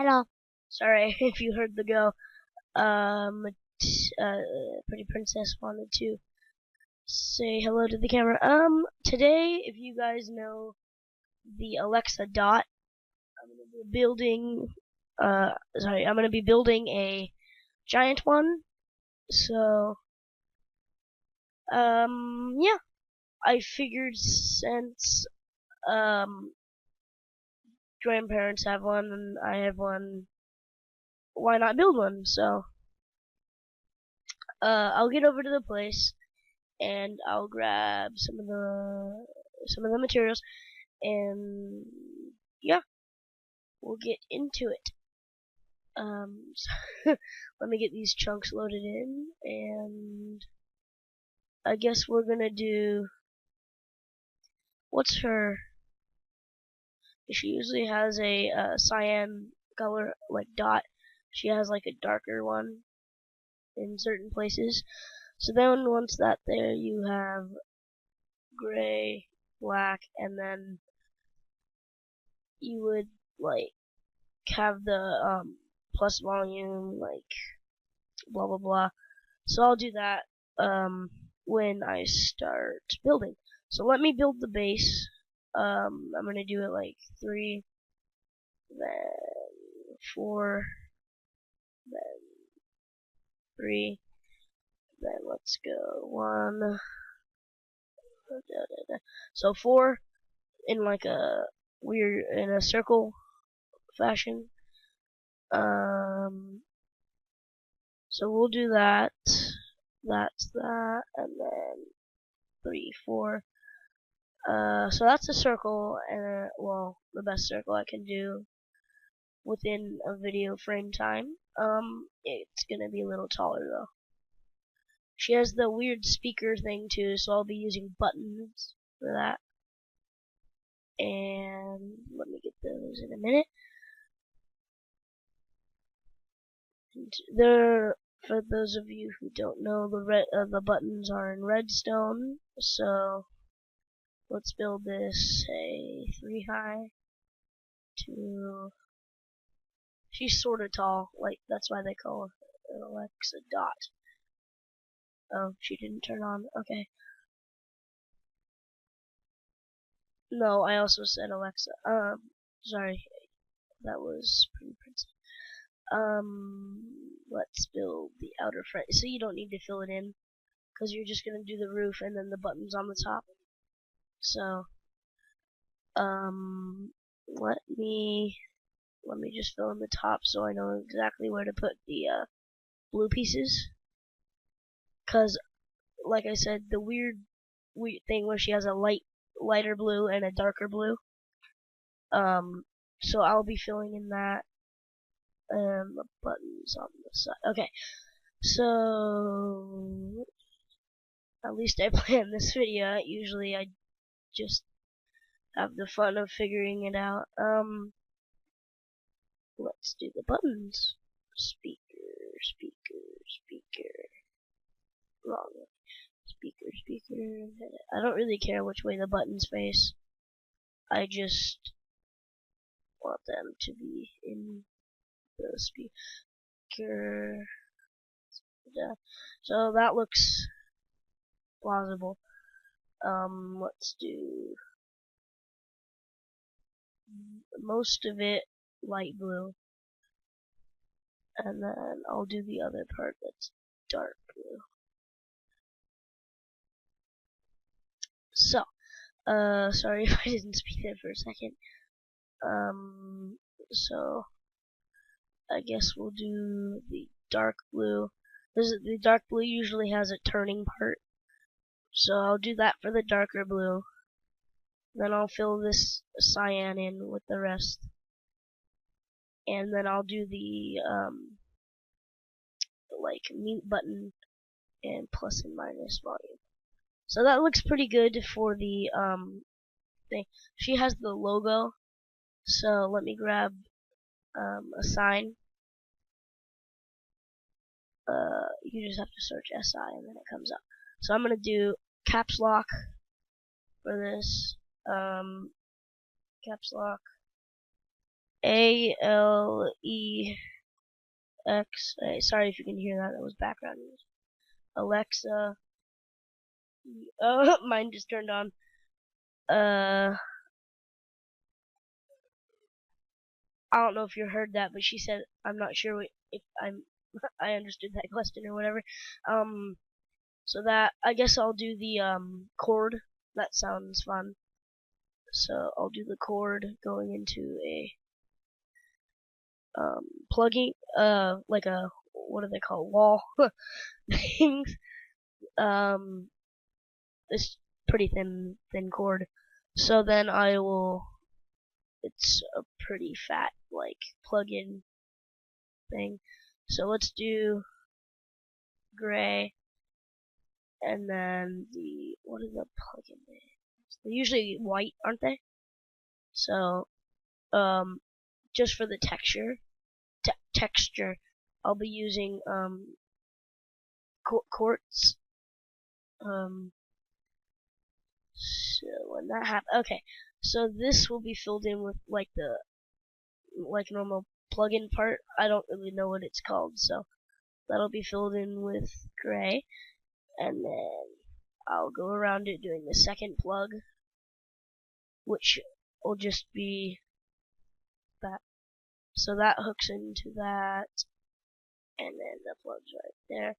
Hello. Sorry if you heard the go. Pretty Princess wanted to say hello to the camera. Today, if you guys know the Alexa Dot, I'm gonna be building. I'm gonna be building a giant one. So, yeah. I figured since grandparents have one and I have one, why not build one? So, I'll get over to the place and I'll grab some of the materials, and yeah, we'll get into it. So let me get these chunks loaded in, and I guess we're gonna do. What's her? She usually has a cyan color like dot. She has like a darker one in certain places. So then once that there, you have gray, black, and then you would like have the plus volume, like blah blah blah. So I'll do that when I start building. So let me build the base. I'm gonna do it like 3, then 4, then 3, then let's go 1. So 4 in like a weird in a circle fashion. So we'll do that. That's that, and then 3, 4. So that's a circle, and well, the best circle I can do within a video frame time. It's gonna be a little taller though. She has the weird speaker thing too, so I'll be using buttons for that. And let me get those in a minute. There, for those of you who don't know, the buttons are in redstone. So let's build this, say 3 high. 2. She's sort of tall, like that's why they call her Alexa Dot. Oh, she didn't turn on. Okay. No, I also said Alexa. Sorry, that was Pretty Princess. Let's build the outer front. So you don't need to fill it in, because you're just gonna do the roof and then the buttons on the top. So, let me just fill in the top so I know exactly where to put the blue pieces. Cause, like I said, the weird thing where she has a lighter blue and a darker blue. So I'll be filling in that and the buttons on the side. Okay, so at least I planned this video. Usually I just have the fun of figuring it out. Let's do the buttons. Speaker, speaker, speaker. Wrong way. Speaker, speaker. I don't really care which way the buttons face. I just want them to be in the speaker. So that looks plausible. Let's do most of it light blue, and then I'll do the other part that's dark blue. So, sorry if I didn't speak there for a second. So I guess we'll do the dark blue. The dark blue usually has a turning part, so I'll do that for the darker blue. Then I'll fill this cyan in with the rest, and then I'll do the like mute button and plus and minus volume. So that looks pretty good for the thing. She has the logo, so let me grab a sign. You just have to search SI and then it comes up. So I'm gonna do caps lock for this. Caps lock. ALEX. Sorry if you can hear that. That was background noise. Alexa. Oh, mine just turned on. I don't know if you heard that, but she said I'm not sure if I understood that question or whatever. So that I guess I'll do the chord. That sounds fun. So I'll do the chord going into a plugging like a, what do they call, wall things. This pretty thin chord. So then it's a pretty fat like plug-in thing. So let's do gray, and then what are the plug-in names? They're usually white, aren't they? So just for the texture, I'll be using quartz. So when that happens, okay. So this will be filled in with like the normal plug-in part. I don't really know what it's called, so that'll be filled in with gray, and then I'll go around it doing the second plug, which will just be that. So that hooks into that, and then the plug's right there.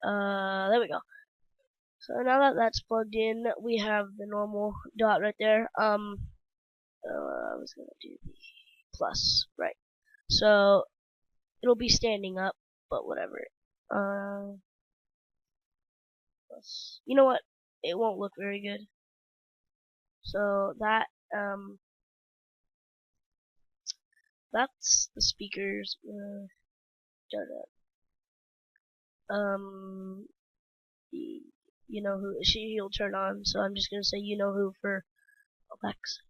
There we go. So now that that's plugged in, we have the normal dot right there. I was gonna do the plus, right? So it'll be standing up, but whatever. Plus, you know what? It won't look very good. So that's the speakers. The you know who he'll turn on. So I'm just gonna say you know who for Alexa.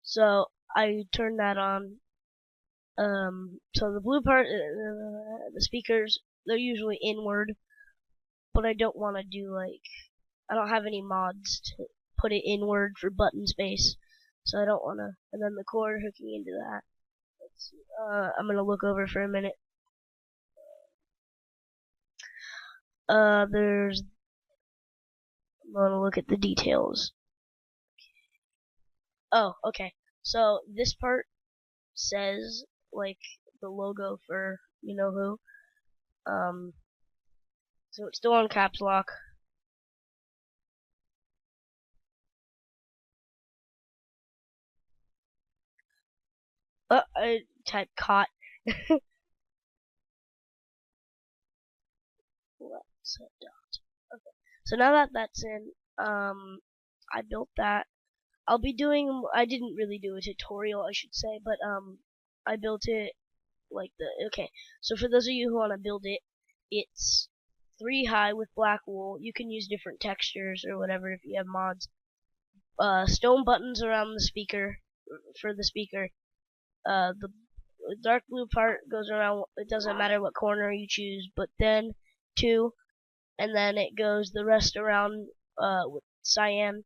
So I turn that on. So the blue part, the speakers, they're usually inward, but I don't want to do I don't have any mods to put it inward for button space, so I don't want to. And then the cord hooking into that. Let's see. I'm gonna look over for a minute. I'm gonna look at the details. Oh, okay. So this part says like the logo for you know who. So it's still on caps lock. I typed caught. Okay. So now that that's in, I built that. I didn't really do a tutorial, I should say, but I built it okay. So for those of you who want to build it, it's 3 high with black wool. You can use different textures or whatever if you have mods. Stone buttons around the speaker, for the speaker. The dark blue part goes around, it doesn't matter what corner you choose, but then 2, and then it goes the rest around with cyan.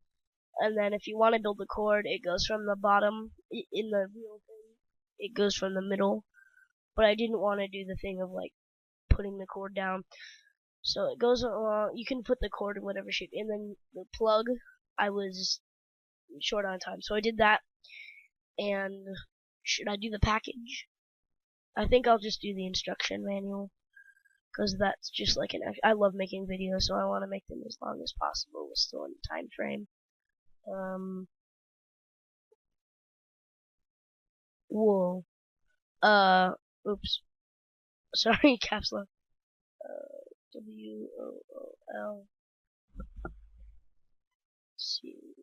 And then if you want to build the cord, it goes from the bottom in the real thing. It goes from the middle, but I didn't want to do the thing of putting the cord down. So it goes along. You can put the cord in whatever shape, and then the plug. I was short on time, so I did that. And should I do the package? I think I'll just do the instruction manual, because that's just I love making videos, so I want to make them as long as possible, with still in the time frame. Wool. Oops. Sorry, caps lock. WOOL Stupid.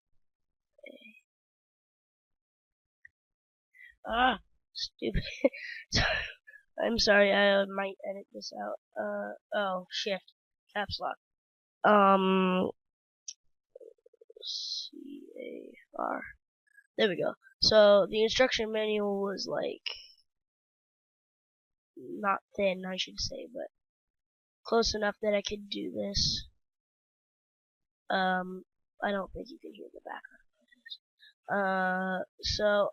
I'm sorry, I might edit this out. Oh, shift. Caps lock. CAR. There we go. So, the instruction manual was not thin, I should say, but close enough that I could do this. I don't think you can hear the background. So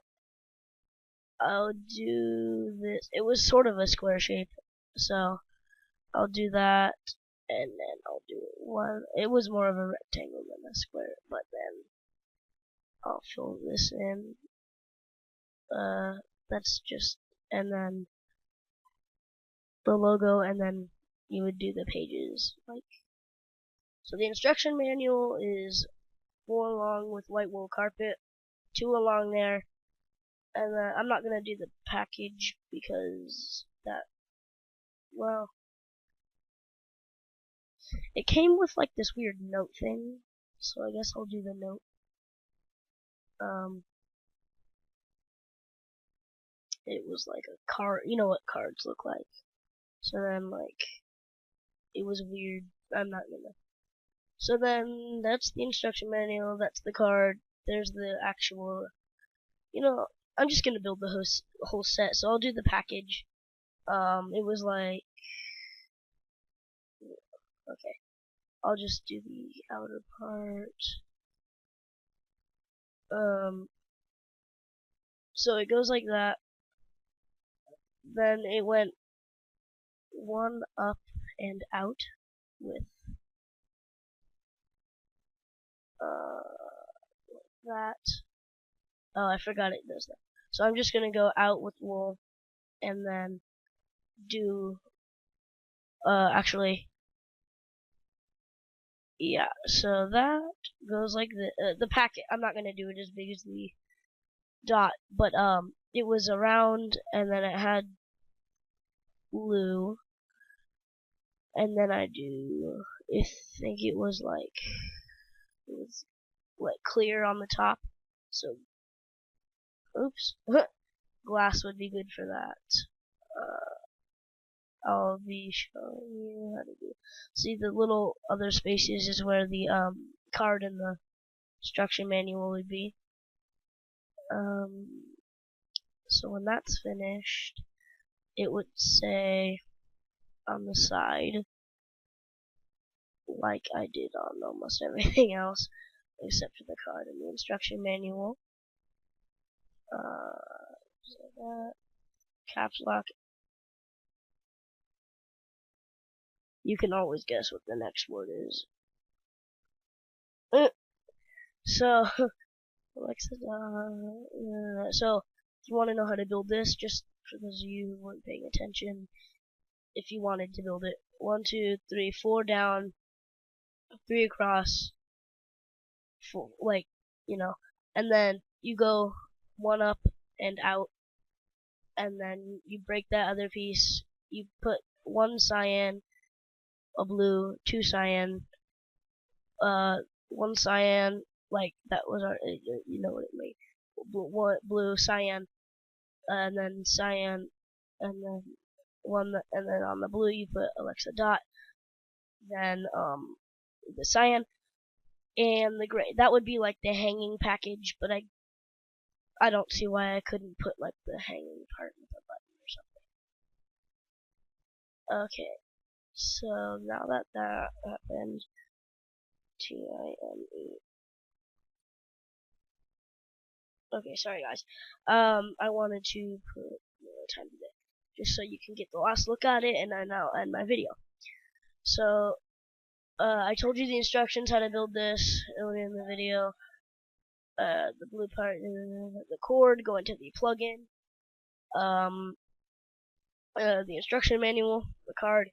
I'll do this. It was sort of a square shape, so I'll do that, and then I'll do one. It was more of a rectangle than a square, but then I'll fill this in. That's just, and then the logo, and then you would do the pages like. So the instruction manual is 4 along with white wool carpet, 2 along there, and I'm not gonna do the package because that, well, it came with like this weird note thing, so I guess I'll do the note. It was like a card, you know what cards look like. So then like, it was weird. I'm not gonna. So then that's the instruction manual, that's the card, there's the actual, I'm just gonna build the whole set, so I'll do the package. It was like, okay, I'll just do the outer part. So it goes like that. Then it went 1 up and out with that. Oh, I forgot it does that. So I'm just gonna go out with wool, and then do actually, yeah. So that goes like the packet. I'm not gonna do it as big as the dot, but it was around, and then it had blue, and then I think it was like clear on the top. So, oops, glass would be good for that. I'll be showing you how to do. See, the little other spaces is where the card and the instruction manual would be. So when that's finished, it would say on the side, like I did on almost everything else, except for the card and the instruction manual. So that, caps lock. You can always guess what the next word is. So, Alexa, so if you want to know how to build this, just for those of you who weren't paying attention, if you wanted to build it, 1, 2, 3, 4 down, 3 across, 4, like, and then you go 1 up and out, and then you break that other piece, you put 1 cyan, a blue, 2 cyan, 1 cyan, like that was our, you know what it means, blue, cyan, and then cyan, and then and then on the blue you put Alexa dot, then the cyan, and the gray. That would be like the hanging package, but I don't see why I couldn't put like the hanging part with a button or something. Okay, so now that happened, TIME. Okay, sorry guys. I wanted to put time today, just so you can get the last look at it, and then I'll end my video. So, I told you the instructions how to build this earlier in the video. The blue part, the cord, go into the plugin, the instruction manual, the card,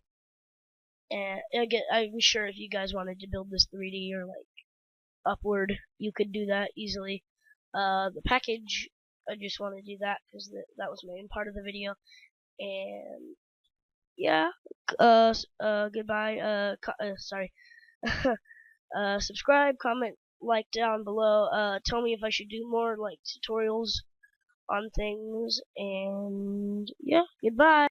and I'm sure if you guys wanted to build this 3D or like upward, you could do that easily. The package, I just want to do that because that was my main part of the video, and yeah, goodbye, sorry, subscribe, comment, like down below, tell me if I should do more like tutorials on things, and yeah, goodbye.